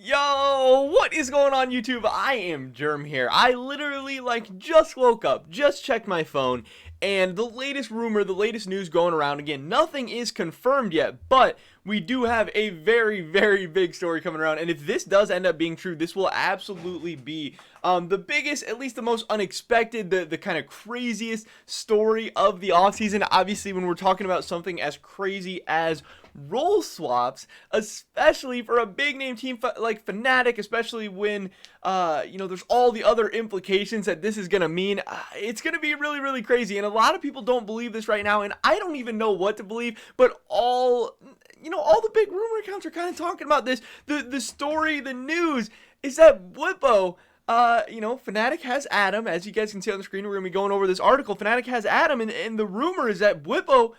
Yo, what is going on YouTube? I am Germ here. I literally just woke up, just checked my phone, and the latest rumor, the latest news going around, again, nothing is confirmed yet, but we do have a very, very big story coming around, and if this does end up being true, this will absolutely be the biggest, at least the most unexpected, the kind of craziest story of the offseason. Obviously, when we're talking about something as crazy as role swaps, especially for a big name team like FNATIC, especially when there's all the other implications that this is gonna mean. It's gonna be really, really crazy, and a lot of people don't believe this right now, and I don't even know what to believe. But all the big rumor accounts are kind of talking about this. The story, the news is that Bwipo, FNATIC has Adam, as you guys can see on the screen. We're gonna be going over this article. FNATIC has Adam, and the rumor is that Bwipo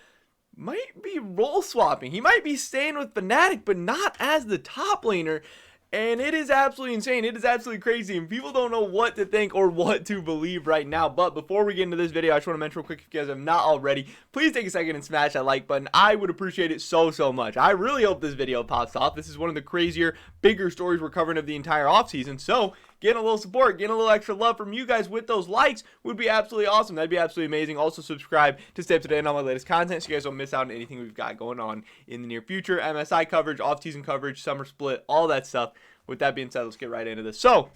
might be role swapping. He might be staying with FNATIC, but not as the top laner. And it is absolutely insane. It is absolutely crazy. And people don't know what to think or what to believe right now. But before we get into this video, I just want to mention real quick, if you guys have not already, please take a second and smash that like button. I would appreciate it so much. I really hope this video pops off. This is one of the crazier, bigger stories we're covering of the entire offseason. So getting a little support, getting a little extra love from you guys with those likes would be absolutely awesome. That'd be absolutely amazing. Also, subscribe to stay up to date on all my latest content so you guys don't miss out on anything we've got going on in the near future. MSI coverage, off-season coverage, summer split, all that stuff. With that being said, let's get right into this. So,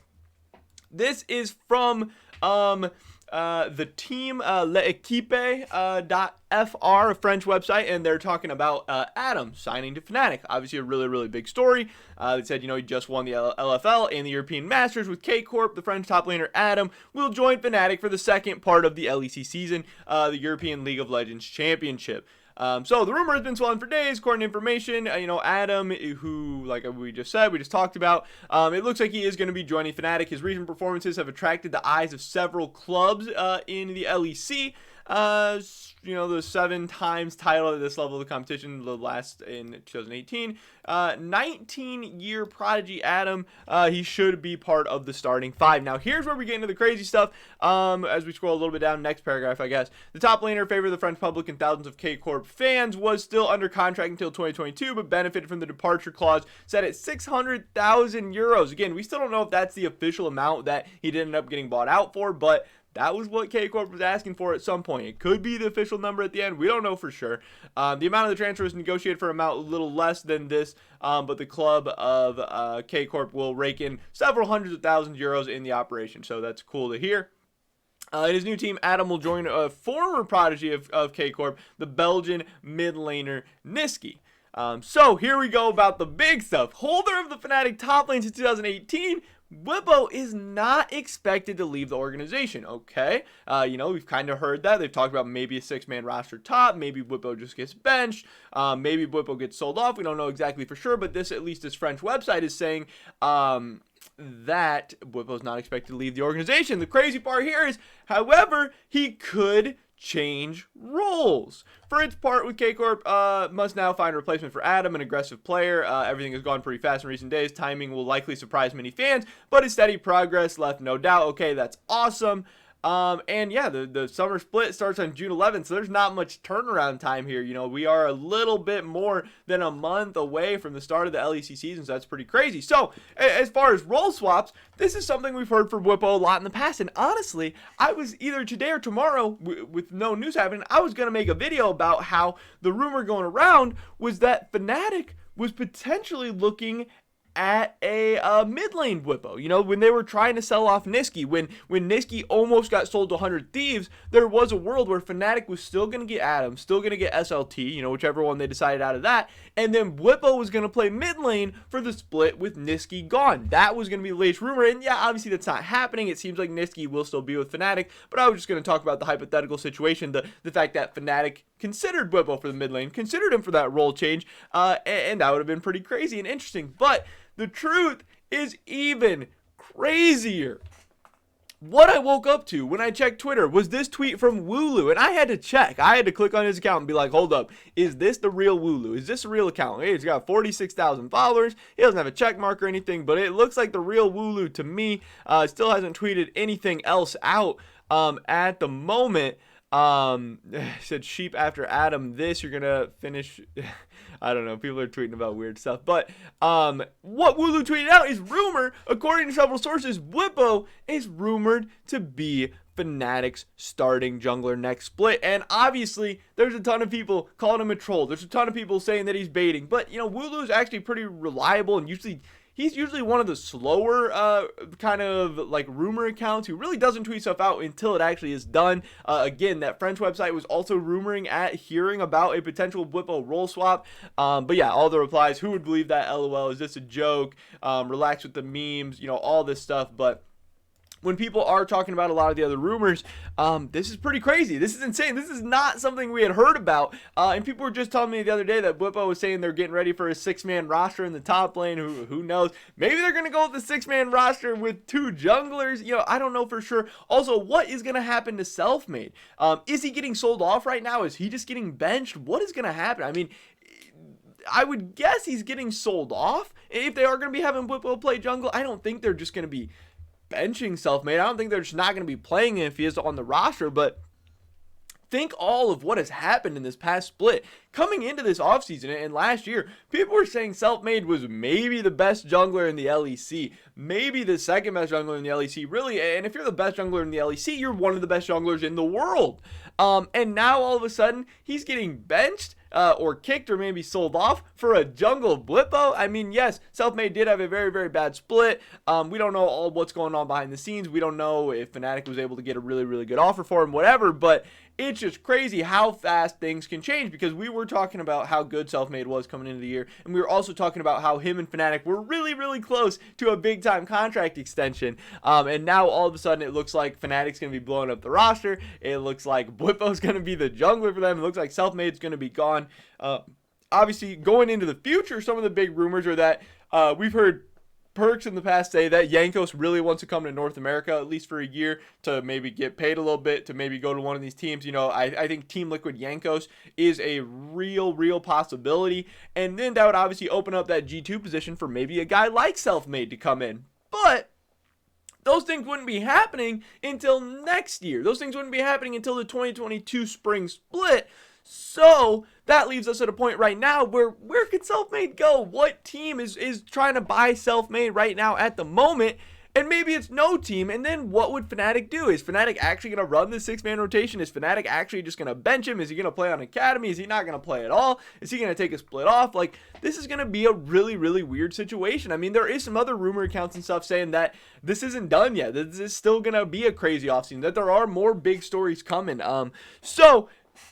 this is from the team L'Equipe.fr, a French website, and they're talking about Adam signing to FNATIC. Obviously, a really, really big story. They said, he just won the LFL and the European Masters with K Corp. The French top laner Adam will join FNATIC for the second part of the LEC season, the European League of Legends Championship. So the rumor has been swelling for days, according to information. Adam, who, like we just said, we just talked about, it looks like he is going to be joining FNATIC. His recent performances have attracted the eyes of several clubs in the LEC. The 7 times title at this level of the competition, the last in 2018. 19-year prodigy Adam, he should be part of the starting 5. Now, here's where we get into the crazy stuff. As we scroll a little bit down, next paragraph, I guess. The top laner, favorite of the French public and thousands of K Corp fans, was still under contract until 2022, but benefited from the departure clause set at 600,000 euros. Again, we still don't know if that's the official amount that he did end up getting bought out for, but that was what K Corp was asking for at some point. It could be the official number at the end. We don't know for sure. The amount of the transfer was negotiated for an amount a little less than this, but the club of K Corp will rake in several hundreds of thousands of euros in the operation. So that's cool to hear. In his new team, Adam will join a former prodigy of K Corp, the Belgian mid laner Niski. So here we go about the big stuff. Holder of the FNATIC top lane since 2018, Bwipo is not expected to leave the organization, okay? We've kind of heard that. They've talked about maybe a 6-man roster top. Maybe Bwipo just gets benched. Maybe Bwipo gets sold off. We don't know exactly for sure, but this, at least this French website is saying that Bwipo is not expected to leave the organization. The crazy part here is, however, he could change roles. For its part, with K Corp must now find a replacement for Adam, an aggressive player. Everything has gone pretty fast in recent days. Timing will likely surprise many fans, but his steady progress left no doubt. Okay, that's awesome. And yeah, the summer split starts on June 11th, so there's not much turnaround time here. We are a little bit more than a month away from the start of the LEC season, so that's pretty crazy. So, as far as role swaps, this is something we've heard from Bwipo a lot in the past, and honestly, I was either today or tomorrow, with no news happening, I was going to make a video about how the rumor going around was that FNATIC was potentially looking at a mid lane Bwipo. When they were trying to sell off Niski, when Niski almost got sold to 100 Thieves, there was a world where FNATIC was still going to get Adam, still going to get SLT, whichever one they decided out of that, and then Bwipo was going to play mid lane for the split with Niski gone. That was going to be the latest rumor, and yeah, obviously that's not happening. It seems like Niski will still be with FNATIC, but I was just going to talk about the hypothetical situation, the fact that FNATIC considered Bwipo for the mid lane, considered him for that role change, and that would have been pretty crazy and interesting. But the truth is even crazier. What I woke up to when I checked Twitter was this tweet from Wooloo, and I had to check. I had to click on his account and be like, hold up, is this the real Wooloo? Is this a real account? Hey, he's got 46,000 followers. He doesn't have a check mark or anything, but it looks like the real Wooloo to me. Still hasn't tweeted anything else out at the moment. Said sheep after Adam. This you're gonna finish. I don't know. People are tweeting about weird stuff. But what Wooloo tweeted out is rumor. According to several sources, Bwipo is rumored to be FNATIC's starting jungler next split. And obviously, there's a ton of people calling him a troll. There's a ton of people saying that he's baiting. But, you know, Wooloo is actually pretty reliable, and he's usually one of the slower kind of like rumor accounts who really doesn't tweet stuff out until it actually is done. Again, that French website was also rumoring hearing about a potential Bwipo role swap. But yeah, all the replies, who would believe that? LOL, is this a joke? Relax with the memes, you know, all this stuff. But when people are talking about a lot of the other rumors, this is pretty crazy. This is insane. This is not something we had heard about. And people were just telling me the other day that Bwipo was saying they're getting ready for a 6-man roster in the top lane. Who knows? Maybe they're going to go with the 6-man roster with 2 junglers. You know, I don't know for sure. Also, what is going to happen to Selfmade? Is he getting sold off right now? Is he just getting benched? What is going to happen? I mean, I would guess he's getting sold off. If they are going to be having Bwipo play jungle, I don't think they're just going to be benching Selfmade. I don't think they're just not going to be playing him if he is on the roster, but think all of what has happened in this past split. Coming into this offseason and last year, people were saying Selfmade was maybe the best jungler in the LEC, maybe the second best jungler in the LEC, really. And if you're the best jungler in the LEC, you're one of the best junglers in the world. And now all of a sudden, he's getting benched or kicked or maybe sold off for a jungle Bwipo. I mean, yes, Selfmade did have a very, very bad split. We don't know all what's going on behind the scenes. We don't know if FNATIC was able to get a really, really good offer for him, whatever, but it's just crazy how fast things can change, because we were talking about how good Selfmade was coming into the year, and we were also talking about how him and FNATIC were really, really close to a big-time contract extension, and now all of a sudden it looks like FNATIC's going to be blowing up the roster. It looks like Bwipo's going to be the jungler for them. It looks like Selfmade's going to be gone. Obviously, going into the future, some of the big rumors are that we've heard Perks in the past say that Jankos really wants to come to North America, at least for a year, to maybe get paid a little bit, to maybe go to one of these teams. You know, I think Team Liquid Jankos is a real possibility. And then that would obviously open up that G2 position for maybe a guy like Selfmade to come in. But those things wouldn't be happening until next year. Those things wouldn't be happening until the 2022 spring split. So that leaves us at a point right now where could Selfmade go? What team is trying to buy Selfmade right now at the moment? And maybe it's no team. And then what would FNATIC do? Is FNATIC actually going to run the 6-man rotation? Is FNATIC actually just going to bench him? Is he going to play on Academy? Is he not going to play at all? Is he going to take a split off? Like, this is going to be a really weird situation. I mean, there is some other rumor accounts and stuff saying that this isn't done yet. This is still going to be a crazy offseason, that there are more big stories coming. So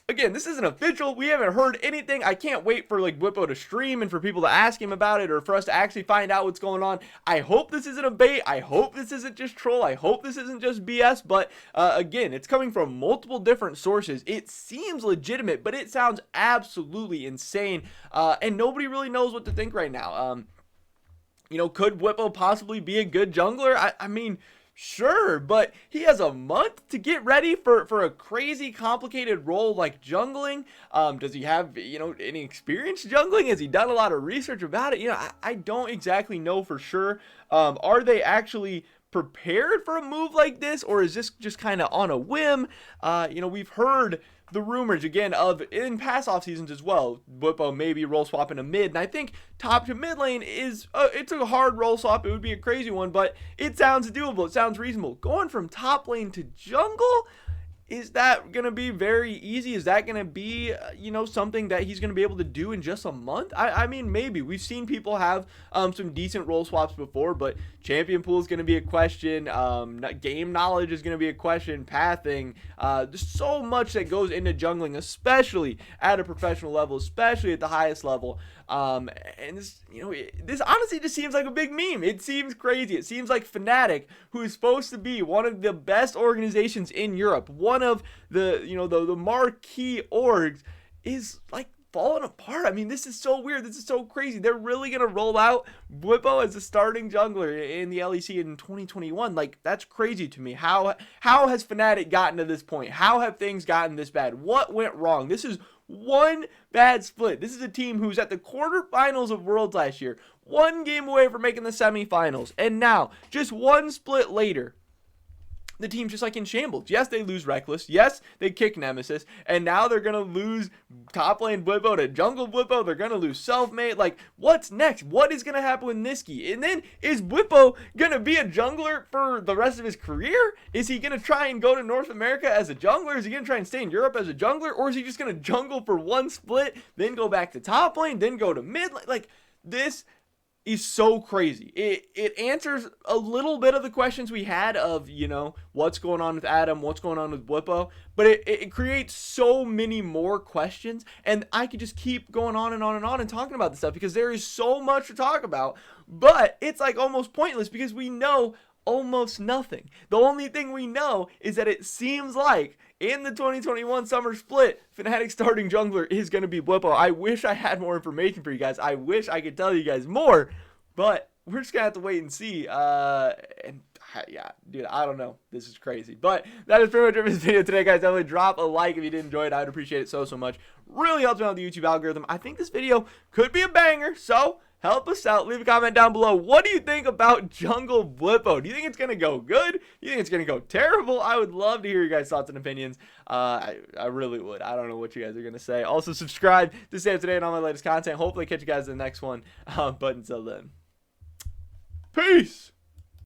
again, this isn't official. We haven't heard anything. I can't wait for like Bwipo to stream and for people to ask him about it, or for us to actually find out what's going on. I hope this isn't a bait. I hope this isn't just troll. I hope this isn't just BS. But again, it's coming from multiple different sources. It seems legitimate, but it sounds absolutely insane. And nobody really knows what to think right now. You know, could Bwipo possibly be a good jungler? I mean, sure, but he has a month to get ready for a crazy complicated role like jungling. Does he have, you know, any experience jungling? Has he done a lot of research about it? You know, I don't exactly know for sure. Are they actually prepared for a move like this, or is this just kind of on a whim? You know, we've heard the rumors again of in past off seasons as well, Bwipo maybe role swap in a mid, and I think top to mid lane is it's a hard role swap. It would be a crazy one, but it sounds doable. It sounds reasonable. Going from top lane to jungle, is that going to be very easy? Is that going to be, you know, something that he's going to be able to do in just a month? I mean, maybe. We've seen people have some decent role swaps before, but champion pool is going to be a question. Game knowledge is going to be a question. Pathing. There's so much that goes into jungling, especially at a professional level, especially at the highest level. And this, you know, this honestly just seems like a big meme. It seems crazy. It seems like FNATIC, who is supposed to be one of the best organizations in Europe, one of the, you know, the marquee orgs, is like falling apart. I mean, this is so weird. This is so crazy. They're really gonna roll out Bwipo as a starting jungler in the LEC in 2021. Like, that's crazy to me. How has FNATIC gotten to this point? How have things gotten this bad? What went wrong? This is one bad split. This is a team who's at the quarterfinals of Worlds last year, one game away from making the semifinals, and now just one split later, the team's just like in shambles. Yes, they lose Reckless. Yes, they kick Nemesis. And now they're going to lose top lane Bwipo to jungle Bwipo. They're going to lose Selfmade. Like, what's next? What is going to happen with Niski? And then is Bwipo going to be a jungler for the rest of his career? Is he going to try and go to North America as a jungler? Is he going to try and stay in Europe as a jungler? Or is he just going to jungle for one split, then go back to top lane, then go to mid lane? Like, this is so crazy. It answers a little bit of the questions we had of, you know, what's going on with Adam, what's going on with Bwipo, but it creates so many more questions, and I could just keep going on and on and on and talking about this stuff because there is so much to talk about, but it's like almost pointless because we know almost nothing. The only thing we know is that it seems like in the 2021 summer split, FNATIC starting jungler is going to be Bwipo. I wish I had more information for you guys. I wish I could tell you guys more, but we're just going to have to wait and see. And yeah, dude, I don't know. This is crazy. But that is pretty much it for this video today, guys. Definitely drop a like if you did enjoy it. I would appreciate it so much. Really helps me out with the YouTube algorithm. I think this video could be a banger, so help us out. Leave a comment down below. What do you think about Jungle Bwipo? Do you think it's going to go good? Do you think it's going to go terrible? I would love to hear your guys' thoughts and opinions. I really would. I don't know what you guys are going to say. Also, subscribe to stay up to date on all my latest content. Hopefully, catch you guys in the next one. But until then, peace.